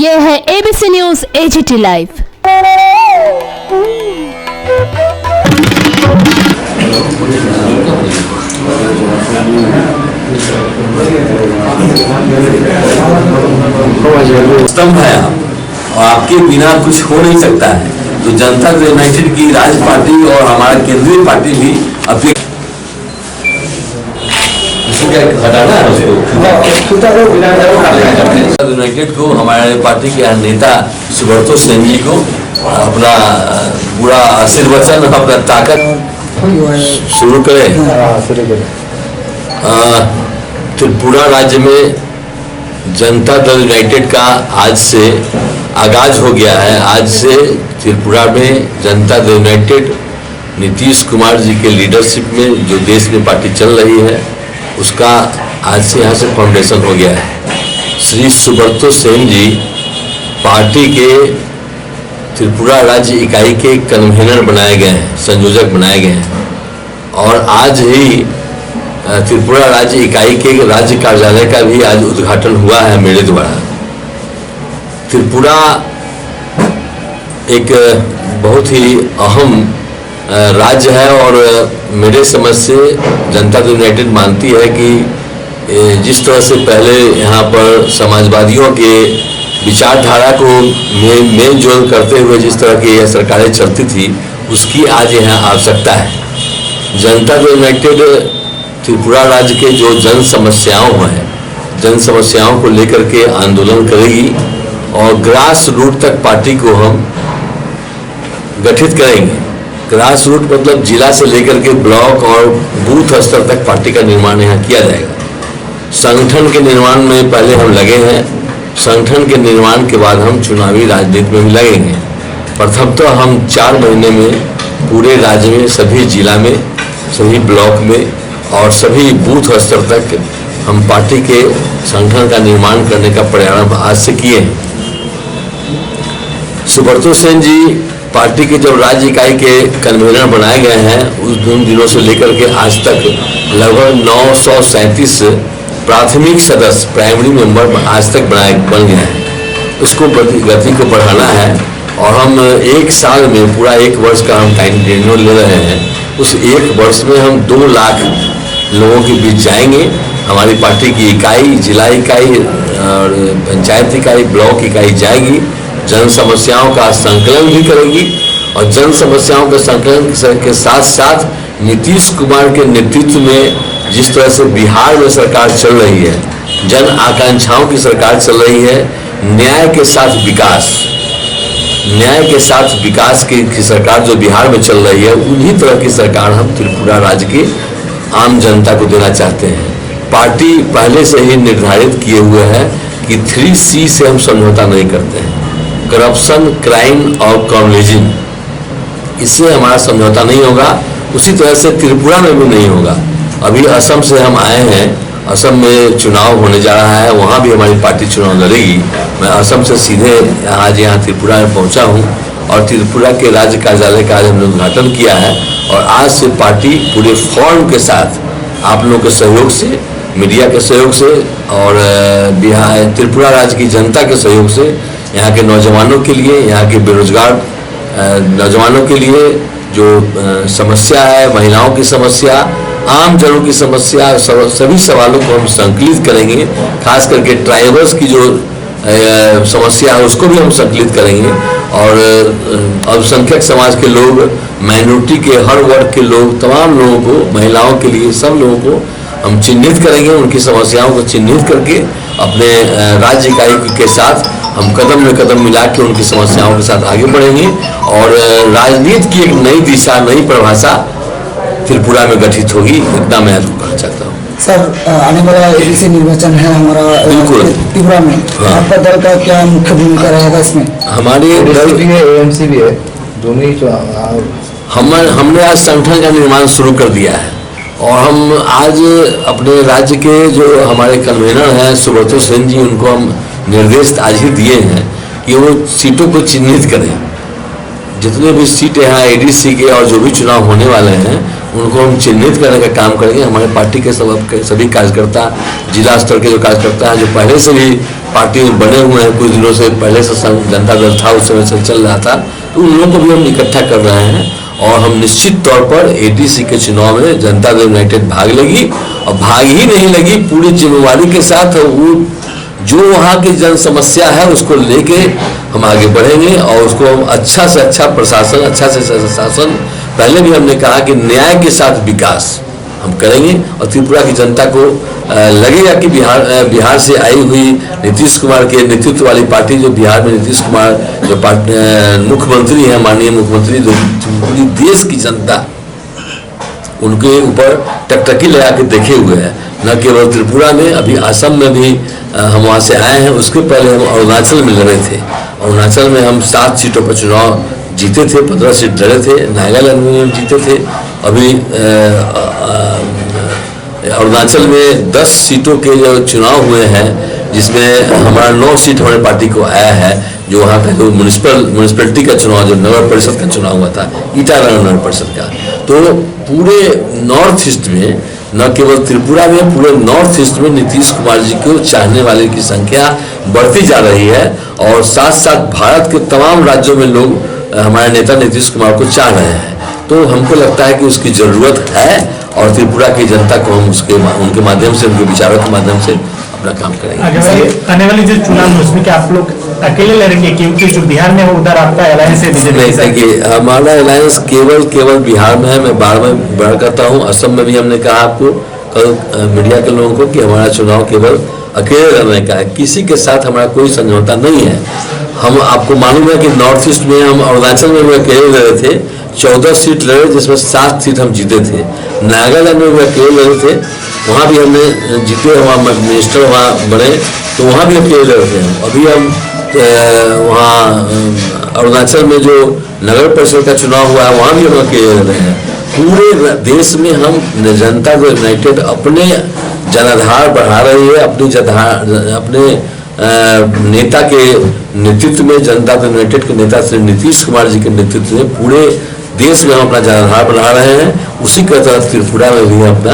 ये है ABC news AGT live. स्तंभ है आप, और आपके बिना कुछ हो नहीं सकता है। तो जनता यूनाइटेड की राज्य पार्टी और हमारा केंद्रीय पार्टी भी अपनी हटाना है उसको। यूनाइटेड को हमारे पार्टी के नेता सुब्रतो सेन जी को अपना पूरा आशीर्वचन, अपना ताकत शुरू करें। त्रिपुरा राज्य में जनता दल यूनाइटेड का आज से आगाज हो गया है। आज से त्रिपुरा में जनता दल यूनाइटेड नीतीश कुमार जी के लीडरशिप में जो देश में पार्टी चल रही है उसका आज से यहाँ से फाउंडेशन हो गया है। श्री सुब्रतो सेन जी पार्टी के त्रिपुरा राज्य इकाई के कन्वीनर बनाए गए हैं, संयोजक बनाए गए हैं, और आज ही त्रिपुरा राज्य इकाई के राज्य कार्यालय का भी आज उद्घाटन हुआ है मेरे द्वारा। त्रिपुरा एक बहुत ही अहम राज्य है और मेरे समझ से जनता दल यूनाइटेड मानती है कि जिस तरह से पहले यहाँ पर समाजवादियों के विचारधारा को मेल जोल करते हुए जिस तरह की यह सरकारें चलती थी, उसकी आज यहाँ आवश्यकता है। जनता दल यूनाइटेड त्रिपुरा राज्य के जो जन समस्याओं को लेकर के आंदोलन करेगी और ग्रास रूट तक पार्टी को हम गठित करेंगे। ग्रास रूट मतलब जिला से लेकर के ब्लॉक और बूथ स्तर तक पार्टी का निर्माण यहाँ किया जाएगा। संगठन के निर्माण में पहले हम लगे हैं, संगठन के निर्माण के बाद हम चुनावी राजनीति में भी लगेंगे। प्रथम तो हम 4 महीने में पूरे राज्य में, सभी जिला में, सभी ब्लॉक में और सभी बूथ स्तर तक हम पार्टी के संगठन का निर्माण करने का प्रारंभ आज से किए हैं। सुब्रतो सेन जी पार्टी के जब राज्य इकाई के कन्वीनर बनाए गए हैं उस दिनों से लेकर के आज तक लगभग 937 प्राथमिक सदस्य, प्राइमरी मेंबर आज तक बन गए हैं। उसको गति को बढ़ाना है और हम 1 साल में पूरा 1 वर्ष का हम टाइम टेन्योर ले रहे हैं। उस 1 वर्ष में हम 2 लाख लोगों के बीच जाएंगे। हमारी पार्टी की इकाई, जिला इकाई और पंचायत इकाई, ब्लॉक इकाई जाएगी, जन समस्याओं का संकलन भी करेगी और जन समस्याओं के संकलन के साथ साथ नीतीश कुमार के नेतृत्व में जिस तरह से बिहार में सरकार चल रही है, जन आकांक्षाओं की सरकार चल रही है, न्याय के साथ विकास की सरकार जो बिहार में चल रही है, उन्हीं तरह की सरकार हम त्रिपुरा राज्य की आम जनता को देना चाहते हैं। पार्टी पहले से ही निर्धारित किए हुए है कि 3C से हम समझौता नहीं करते हैं, करप्शन, क्राइम और कम्युनिज्म, इससे हमारा समझौता नहीं होगा। उसी तरह से त्रिपुरा में भी नहीं होगा। अभी असम से हम आए हैं, असम में चुनाव होने जा रहा है, वहाँ भी हमारी पार्टी चुनाव लड़ेगी। मैं असम से सीधे आज यहाँ त्रिपुरा में पहुँचा हूँ और त्रिपुरा के राज्य कार्यालय का आज हमने उद्घाटन किया है और आज से पार्टी पूरे फॉर्म के साथ आप लोगों के सहयोग से, मीडिया के सहयोग से और बिहार त्रिपुरा राज्य की जनता के सहयोग से यहाँ के नौजवानों के लिए, यहाँ के बेरोजगार नौजवानों के लिए जो समस्या है, महिलाओं की समस्या, आम जनों की समस्या, सभी सवालों को हम संकलित करेंगे। खास करके ट्राइबल्स की जो समस्या है उसको भी हम संकलित करेंगे और अल्पसंख्यक समाज के लोग, माइनॉरिटी के हर वर्ग के लोग, तमाम लोगों को, महिलाओं के लिए, सब लोगों को हम चिन्हित करेंगे। उनकी समस्याओं को चिन्हित करके अपने राज्य इकाई के साथ हम कदम में कदम मिला के उनकी समस्याओं के साथ आगे बढ़ेंगे और राजनीति की एक नई दिशा, नई परिभाषा त्रिपुरा में गठित होगी। इतना मैं कहना चाहता हूँ। सर, आने वाला एबीसी निर्वाचन है हमारा त्रिपुरा में, आपका दल का क्या मुख्य भूमिका रहेगा इसमें? हमारे दल भी है, एएमसी भी है, दोनों ही। हमने आज संगठन का निर्माण शुरू कर दिया है और हम आज अपने राज्य के जो हमारे कन्वीनर हैं सुब्रतो सेन जी, उनको हम निर्देश आज ही दिए हैं कि वो सीटों को चिन्हित करें। जितने भी सीट यहाँ एडीसी के और जो भी चुनाव होने वाले हैं उनको हम चिन्हित करने का काम करेंगे। हमारे पार्टी के सभी कार्यकर्ता, जिला स्तर के जो कार्यकर्ता हैं, जो पहले से भी पार्टी में बने हुए हैं, कुछ दिनों से पहले से जनता दल था, उस समय से चल रहा था, तो उन लोगों को भी हम इकट्ठा कर रहे हैं और हम निश्चित तौर पर एडीसी के चुनाव में जनता दल यूनाइटेड भाग लेगी। और भाग ही नहीं लगी, पूरी जिम्मेवारी के साथ वो जो वहाँ की जन समस्या है उसको लेके हम आगे बढ़ेंगे और उसको हम अच्छा से अच्छा प्रशासन, अच्छा से अच्छा शासन, पहले भी हमने कहा कि न्याय के साथ विकास हम करेंगे। और त्रिपुरा की जनता को लगेगा कि बिहार से आई हुई नीतीश कुमार के नेतृत्व वाली पार्टी, जो बिहार में नीतीश कुमार जो मुख्यमंत्री हैं, माननीय मुख्यमंत्री, जो पूरी देश की जनता उनके ऊपर टकटकी लगा के देखे हुए हैं। न केवल त्रिपुरा में, अभी असम में भी हम वहाँ से आए हैं। उसके पहले हम अरुणाचल में लड़े थे। अरुणाचल में हम 7 सीटों पर चुनाव जीते थे, 15 सीट लड़े थे। नागालैंड में हम जीते थे। अभी अरुणाचल में 10 सीटों के जो चुनाव हुए हैं, जिसमें हमारा 9 सीट हमारे पार्टी को आया है। जो वहाँ का जो म्यूनिसिपैलिटी का चुनाव, जो नगर परिषद का चुनाव हुआ था, ईटानगर नगर परिषद का, तो पूरे नॉर्थ ईस्ट में, न केवल त्रिपुरा में, पूरे नॉर्थ ईस्ट में नीतीश कुमार जी को चाहने वाले की संख्या बढ़ती जा रही है। और साथ साथ भारत के तमाम राज्यों में लोग हमारे नेता नीतीश कुमार को चाह रहे हैं। तो हमको लगता है कि उसकी ज़रूरत है और त्रिपुरा की जनता को हम उनके माध्यम से, उनके विचारों के माध्यम से अपना काम करेंगे। आने वाली जो चुनाव है उसमें क्या आप लोग अकेले लड़ेंगे, क्योंकि जो बिहार में हो उधर आपका अलायंस है बीजेपी? देखिए, हमारा अलायंस केवल बिहार में है। मैं बार बार करता हूँ, असम में भी हमने कहा आपको कल मीडिया के लोगों को कि हमारा चुनाव केवल अकेले लड़ने का है, किसी के साथ हमारा कोई समझौता नहीं है। हम, आपको मालूम है कि नॉर्थ ईस्ट में हम अरुणाचल में भी अकेले लड़े थे, 14 सीट लड़े, जिसमें 7 सीट हम जीते थे। नागालैंड में भी अकेले लड़े थे, वहाँ भी हमने जीते, वहाँ मिनिस्टर वहाँ बने, तो वहाँ भी अकेले लड़े थे। अभी हम वहाँ अरुणाचल में जो नगर परिषद का चुनाव हुआ है, वहाँ भी हम अकेले लड़ रहे हैं। पूरे देश में हम जनता दल यूनाइटेड अपने जनाधार बढ़ा रही है, अपने नेता के नेतृत्व में, जनता दल यूनाइटेड के नेता श्री नीतीश कुमार जी के नेतृत्व में पूरे देश में हम अपना जनाधार बढ़ा रहे हैं। उसी का तरह त्रिपुरा में भी अपना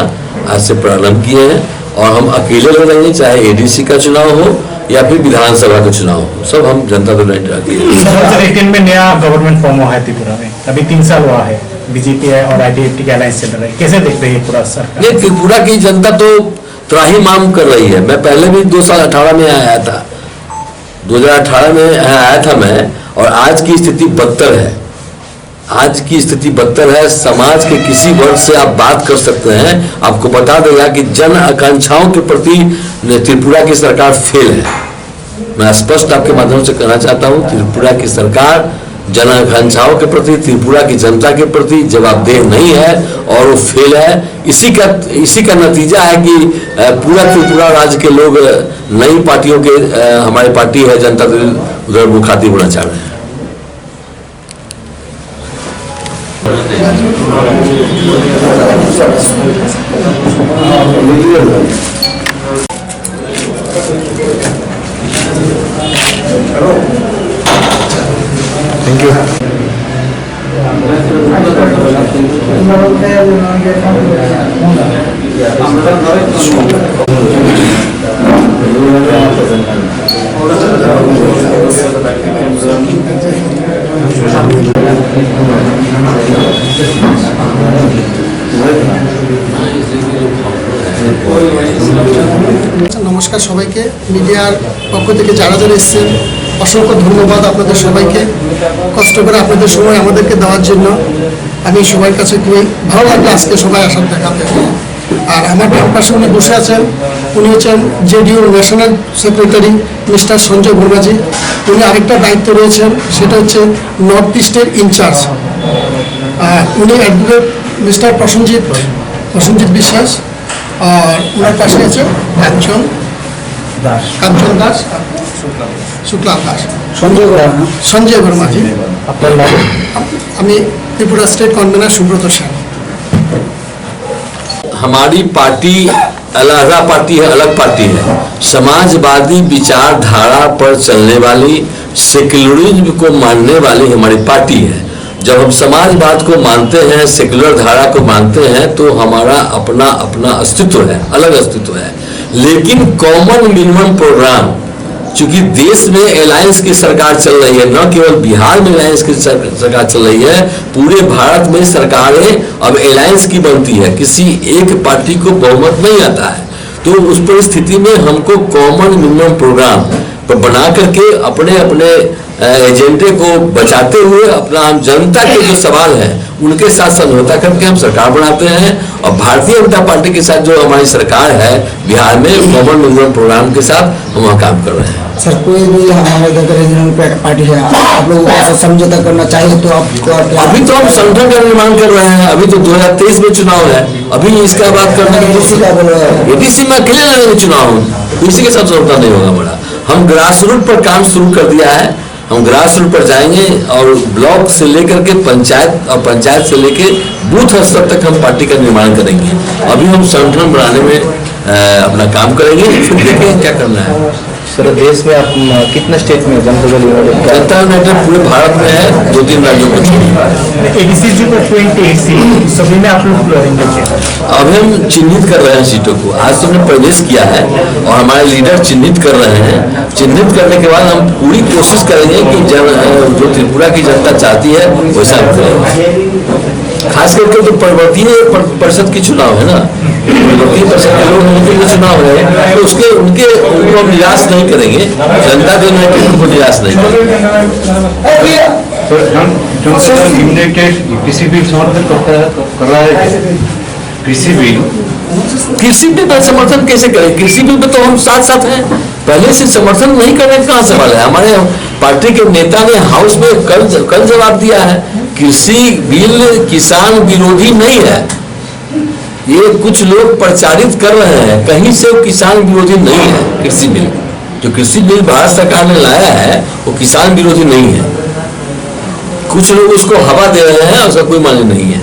आज से प्रारंभ किए हैं और हम अकेले लड़ेंगे, चाहे एडीसी का चुनाव हो या फिर विधानसभा का चुनाव हो, सब हम जनता दल यूनाइटेड। 2018 में नया गवर्नमेंट फॉर्म हुआ है त्रिपुरा में, अभी 3 साल हुआ है, बीजेपी है और आईडीएफटी के अलायंस चल रहा है, कैसे देख रही है पूरा सरकार? नहीं, त्रिपुरा की जनता तो त्राहिमाम कर रही है। मैं पहले भी 2018 में आया था, 2018 में आया था मैं, और आज की स्थिति बदतर है। आज की स्थिति बदतर है। समाज के किसी वर्ग से आप बात कर सकते हैं, आपको बता देगा कि जन आकांक्षाओं के प्रति त्रिपुरा की सरकार फेल है। मैं स्पष्ट आपके माध्यम से कहना चाहता हूं, त्रिपुरा की सरकार जन आकांक्षाओं के प्रति, त्रिपुरा की जनता के प्रति जवाबदेह नहीं है और वो फेल है। इसी का नतीजा है कि पूरा त्रिपुरा राज्य के लोग नई पार्टियों के, हमारी पार्टी है जनता दल, उधर मुखातिब होना चाह रहे हैं। Thank you. নমস্কার সবাইকে, মিডিয়ার পক্ষ থেকে যারা যারা এসেছেন অসংখ্য ধন্যবাদ আপনাদের সবাইকে, কষ্ট করে আপনাদের সময় আমাদেরকে দেওয়ার জন্য। আমি সবার কাছে খুবই ভালো লাগলো আজকে সবাই আসার দেখাতে। আর আমার ডান পাশে উনি বসে আছেন, উনি হচ্ছেন JDU national secretary mister Sanjay বর্মাজি। উনি আরেকটা দায়িত্ব রয়েছেন, সেটা হচ্ছে নর্থ ইস্টের ইনচার্জ। উনি অ্যাডভোকেট মিস্টার প্রসেনজিৎ বিশ্বাস। আর ওনার পাশে আছে কাঞ্চন দাস, শুক্লাম দাস, সঞ্জয় বর্মাজি। আপনার নাম? আমি त्रिपुरा स्टेट कन्वीनर सुब्रत सेन। हमारी पार्टी अलग पार्टी है, अलग पार्टी है। समाजवादी विचारधारा पर चलने वाली, सेक्युलरिज्म को मानने वाली हमारी पार्टी है। जब हम समाजवाद को मानते हैं, सेक्युलर धारा को मानते हैं, तो हमारा अपना अपना अस्तित्व है, अलग अस्तित्व है। लेकिन कॉमन मिनिमम प्रोग्राम, चूंकि देश में अलायंस की सरकार चल रही है, न केवल बिहार में अलायंस की सरकार चल रही है, पूरे भारत में सरकारें अब अलायंस की बनती है, किसी एक पार्टी को बहुमत नहीं आता है। तो उस परिस्थिति में हमको कॉमन मिनिमम प्रोग्राम पर बना करके अपने अपने एजेंडे को बचाते हुए अपना जनता के जो सवाल है उनके साथ समझौता करके हम सरकार बनाते हैं। और भारतीय जनता पार्टी के साथ जो हमारी सरकार है बिहार में, कॉमन मिनिमम प्रोग्राम के साथ हम वहाँ काम कर रहे हैं। सर, कोई भी हमारे इधर रीजनल पार्टी है, आप लोगों को समझौता करना चाहिए तो आपको अभी तो हम संगठन का निर्माण कर रहे हैं। अभी तो 2023 में चुनाव है, अभी इसका बात करने की एडीसी में अकेले लड़ेंगे चुनाव, किसी के साथ समझौता नहीं होगा हमारा। हम ग्रास रूट पर काम शुरू कर दिया है, हम ग्रास रूट पर जाएंगे और ब्लॉक से लेकर के पंचायत और पंचायत से लेकर बूथ स्तर तक हम पार्टी का निर्माण करेंगे। अभी हम संगठन बनाने में अपना काम करेंगे, फिर देखेंगे क्या करना है। सर, देश में आप कितने स्टेट में जनता दल यूनाइटेड पूरे भारत में है, 2-3 राज्यों को एडीसी पर 28 सीट, सभी में आप लोग लड़ेंगे क्या? अभी हम चिन्हित कर रहे हैं सीटों को। आज तो हमने प्रवेश किया है और हमारे लीडर चिन्हित कर रहे हैं। चिन्हित करने के बाद हम पूरी कोशिश करेंगे कि जो त्रिपुरा की जनता चाहती है वैसा करेंगे। खास करके जो पर्वतीय परिषद की चुनाव है ना, पर्वतीय परिषद के लोग उनके लिए चुनाव है, तो उनको हम निराश नहीं करेंगे, जनता जो है उनको निराश नहीं करेंगे। किसी भी समर्थन कर रहा है, कृषि बिल बिल पर समर्थन कैसे करें? कृषि बिल पर तो हम साथ साथ हैं, पहले से समर्थन नहीं करने का कहाँ सवाल है। हमारे पार्टी के नेता ने हाउस में कल जवाब दिया है, कृषि बिल किसान विरोधी नहीं है। ये कुछ लोग प्रचारित कर रहे हैं, कहीं से वो किसान विरोधी नहीं है। कृषि बिल, जो कृषि बिल भारत सरकार ने लाया है वो किसान विरोधी नहीं है। कुछ लोग उसको हवा दे रहे हैं, उसका कोई माने नहीं है।